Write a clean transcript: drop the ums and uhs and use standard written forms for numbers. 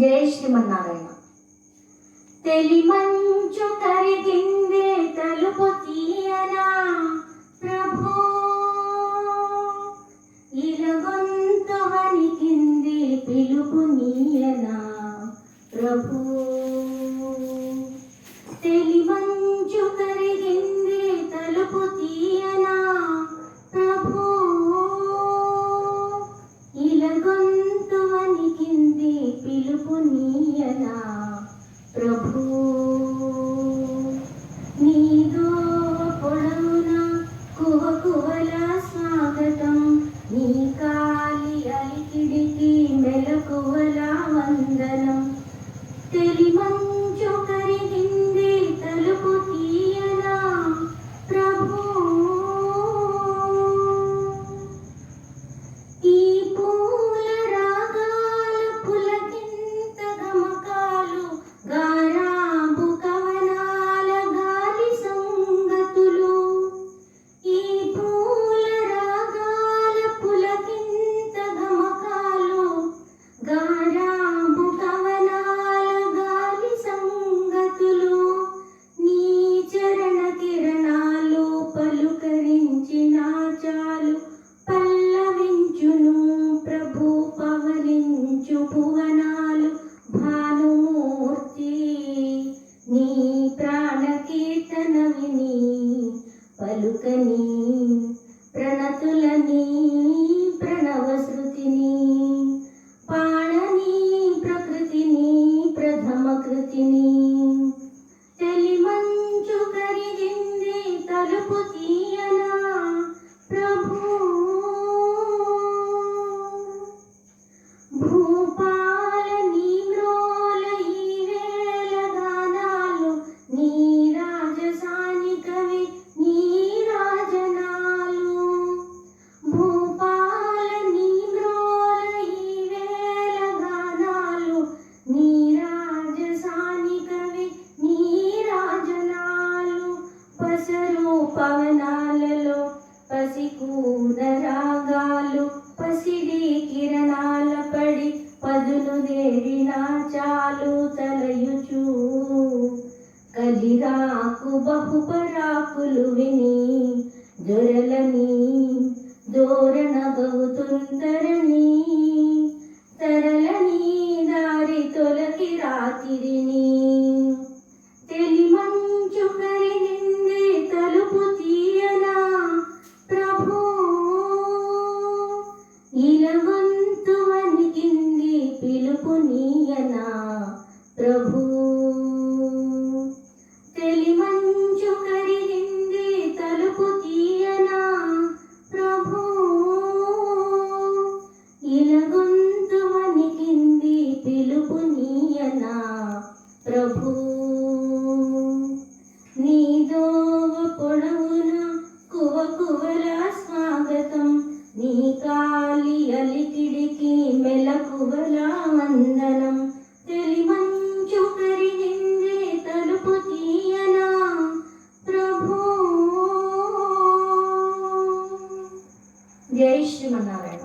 జై శ్రీమన్నారాయణ. తెలిమంచు కరిగిందే తలుపు తీయనా ప్రభు, ఇలగొంతు వణికింది పిలుపు నీయనా ప్రభు. తెలిమంచు కరిగిందే తలుపు తీయనా ప్రభు, ఇలగొంతు వణికింది పిలుపు నీయనా ప్రభు. నీదో పొడవున కువకువల స్వాగతం, నీ కాలి అలికిడికి మెలకువల వందనం. తెలిమంచు కరిగింది తలుపు తీయనా ప్రభు, ఈ పూల రాగాల పులకింత గమకాలు, గారాబు కవనాల గాలి సంగతులు. ఈ పూల రాగాల పులకింత గమకాలు, గారాబు కవనాల గాలి సంగతులు. నీ చరణ కిరణాలు పలుకరించిన చాలు, పల్లవించును ప్రభు పవలించు భువనాలు. భానుమూర్తి నీ ప్రాణ కీర్తన విని పలుకని ప్రణతులని ప్రణవ శృతిని, పాణని ప్రకృతిని ప్రథమ కృతిని. తెలిమంచు కరిగింది తలుపు తీయనా ప్రభు, భూపాల నీ మ్రోల ఈ వేళ గానాలు, నీ రాజసాని కవి నీ రాజనాలు. భూపాల నీ మ్రోల ఈ వేళ గానాలు, నీ రాజసాని కవి నీ రాజనాలు. పసరు పవనాలలో పసికూన రాగాలు, పసిడి కిరణాల పడి పదును దేరిన చాలు తలయుచు. కలిరాకు బహుపరాకులు విని దొరలని దోరణ గౌతుంతరణి, తరలని దారి తొలగి రాతిరిని. తెలిమంచు కరిగింది తలుపు తీయనా ప్రభు, ఇలగొంతు వణికింది పిలుపు నీయనా ప్రభు. తెలిమంచు కరిగింది తలుపు తీయనా ప్రభు, ఇలగొంతు వణికింది పిలుపు నీయనా ప్రభు. నీదోవ పొడవున కువకువల స్వాగతం, నీ కాలి అలికిడికి మెలకువల వందనం. తెలిమంచు కరిగింది తలుపు తీయనా ప్రభు. జై శ్రీమన్నారాయణ.